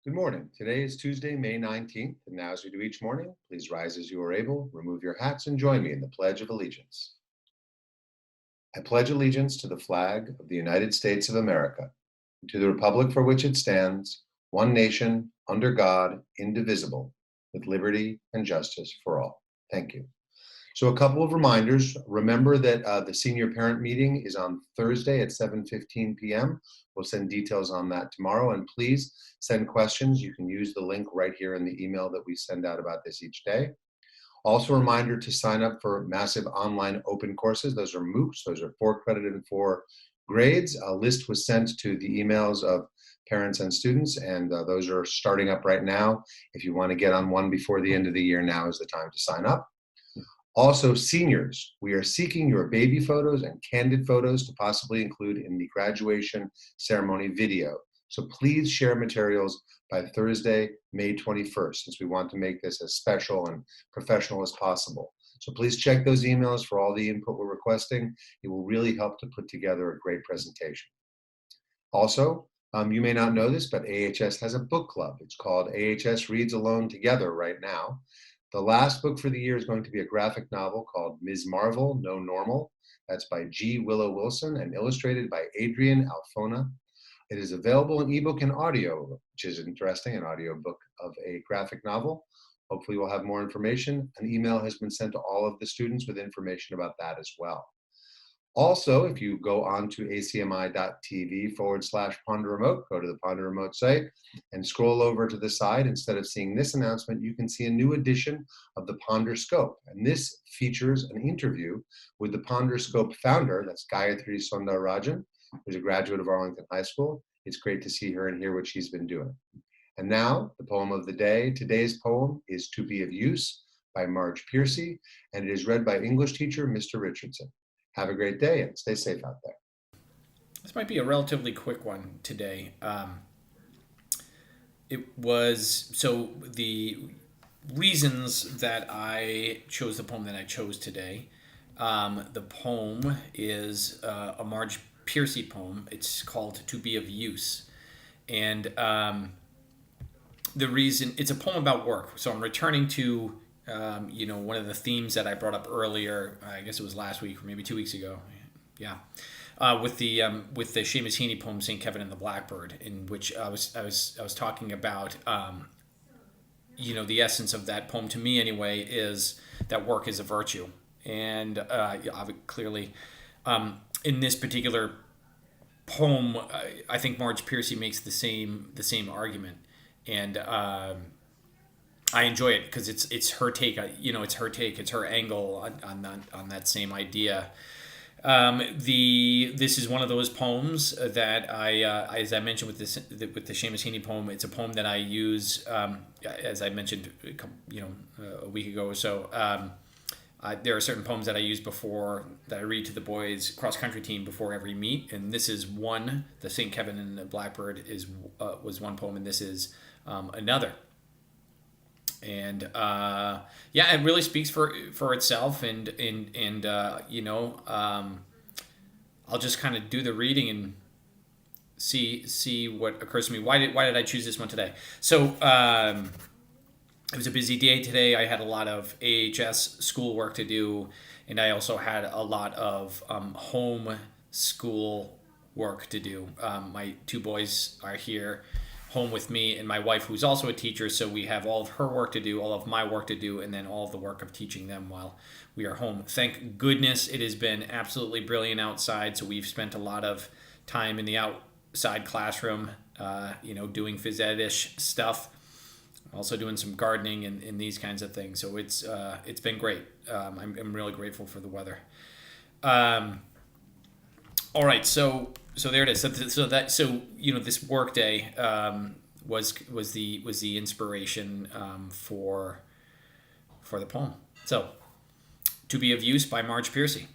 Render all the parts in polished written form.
Good morning. Today is Tuesday, May 19th, and now as we do each morning, please rise as you are able, remove your hats, and join me in the Pledge of Allegiance. I pledge allegiance to the flag of the United States of America, and to the republic for which it stands, one nation, under God, indivisible, with liberty and justice for all. Thank you. So a couple of reminders. Remember that the senior parent meeting is on Thursday at 7:15 p.m. We'll send details on that tomorrow. And please send questions. You can use the link right here in the email that we send out about this each day. Also a reminder to sign up for massive online open courses. Those are MOOCs. Those are 4 credited and 4 grades. A list was sent to the emails of parents and students, and those are starting up right now. If you want to get on one before the end of the year, now is the time to sign up. Also, seniors, we are seeking your baby photos and candid photos to possibly include in the graduation ceremony video. So please share materials by Thursday, May 21st, since we want to make this as special and professional as possible. So please check those emails for all the input we're requesting. It will really help to put together a great presentation. Also, you may not know this, but AHS has a book club. It's called AHS Reads Alone Together right now. The last book for the year is going to be a graphic novel called Ms. Marvel, No Normal. That's by G. Willow Wilson and illustrated by Adrian Alfona. It is available in ebook and audio, which is interesting, an audio book of a graphic novel. Hopefully we'll have more information. An email has been sent to all of the students with information about that as well. Also, if you go on to acmi.tv/Ponder Remote, go to the Ponder Remote site and scroll over to the side. Instead of seeing this announcement, you can see a new edition of the Ponder Scope. And this features an interview with the Ponder Scope founder, that's Gayatri Sundararajan, who's a graduate of Arlington High School. It's great to see her and hear what she's been doing. And now, the poem of the day. Today's poem is To Be of Use by Marge Piercy, and it is read by English teacher Mr. Richardson. Have a great day and stay safe out there. This might be a relatively quick one today. The reasons that I chose the poem that I chose today. The poem is a Marge Piercy poem. It's called To Be of Use. And the reason, it's a poem about work. So I'm returning to one of the themes that I brought up earlier. I guess it was last week or maybe 2 weeks ago. Yeah, with the Seamus Heaney poem "St. Kevin and the Blackbird," in which I was talking about the essence of that poem to me anyway is that work is a virtue, and clearly in this particular poem, I think Marge Piercy makes the same argument, and I enjoy it because it's her take. It's her angle on that same idea. This is one of those poems that as I mentioned with the Seamus Heaney poem, it's a poem that I use as I mentioned, a week ago or so. There are certain poems that I use before that I read to the boys cross country team before every meet, and this is one. The St. Kevin and the Blackbird was one poem, and this is another. And it really speaks for itself, and I'll just kind of do the reading and see what occurs to me. Why did I choose this one today? So it was a busy day today. I had a lot of AHS schoolwork to do, and I also had a lot of home school work to do. My 2 boys are here home with me and my wife, who's also a teacher, so we have all of her work to do, all of my work to do, and then all of the work of teaching them while we are home. Thank goodness it has been absolutely brilliant outside, so we've spent a lot of time in the outside classroom, doing phys ed-ish stuff, also doing some gardening and these kinds of things. So it's been great. I'm really grateful for the weather. All right, so there it is. So this work day was the inspiration for the poem. So, To Be of Use by Marge Piercy.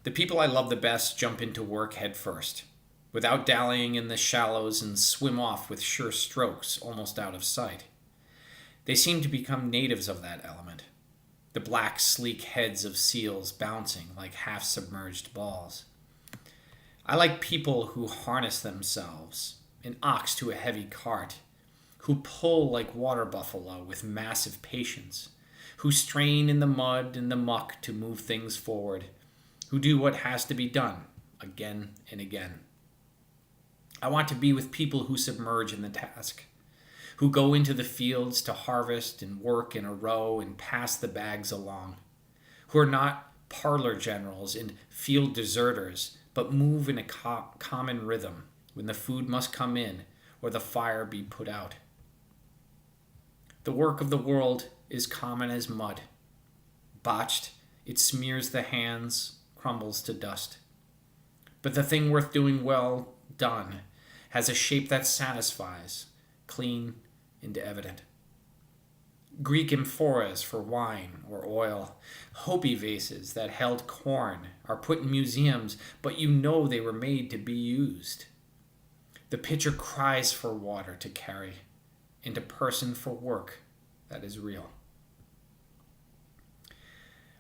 The people I love the best jump into work head first, without dallying in the shallows, and swim off with sure strokes almost out of sight. They seem to become natives of that element, the black, sleek heads of seals bouncing like half-submerged balls. I like people who harness themselves, an ox to a heavy cart, who pull like water buffalo with massive patience, who strain in the mud and the muck to move things forward, who do what has to be done again and again. I want to be with people who submerge in the task, who go into the fields to harvest and work in a row and pass the bags along, who are not parlor generals and field deserters, but move in a common rhythm when the food must come in or the fire be put out. The work of the world is common as mud. Botched, it smears the hands, crumbles to dust. But the thing worth doing well done has a shape that satisfies, clean and evident. Greek amphoras for wine or oil, Hopi vases that held corn are put in museums, but you know they were made to be used. The pitcher cries for water to carry, and a person for work that is real.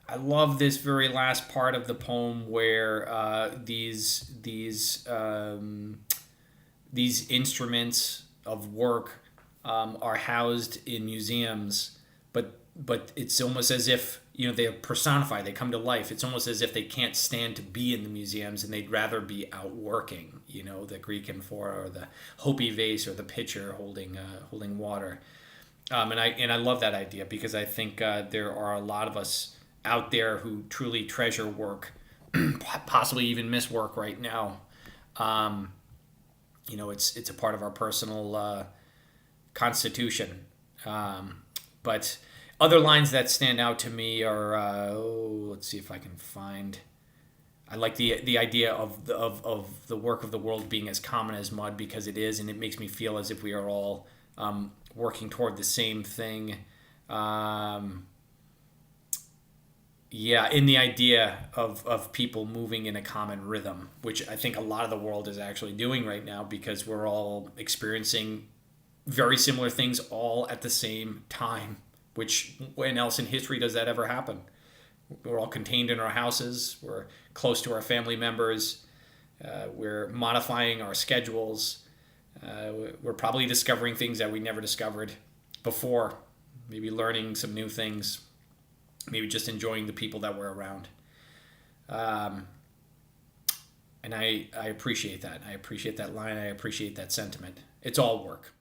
I love this very last part of the poem where these instruments of work are housed in museums, but it's almost as if they are personified. They come to life. It's almost as if they can't stand to be in the museums and they'd rather be out working. The Greek amphora or the Hopi vase or the pitcher holding water. And I love that idea because I think there are a lot of us out there who truly treasure work, possibly even miss work right now. It's a part of our personal constitution. But other lines that stand out to me are, let's see if I can find. I like the idea of the work of the world being as common as mud, because it is, and it makes me feel as if we are all working toward the same thing. In the idea of people moving in a common rhythm, which I think a lot of the world is actually doing right now, because we're all experiencing very similar things all at the same time, which when else in history does that ever happen? We're all contained in our houses. We're close to our family members. We're modifying our schedules. We're probably discovering things that we never discovered before, maybe learning some new things, maybe just enjoying the people that we're around. And I appreciate that. I appreciate that line. I appreciate that sentiment. It's all work.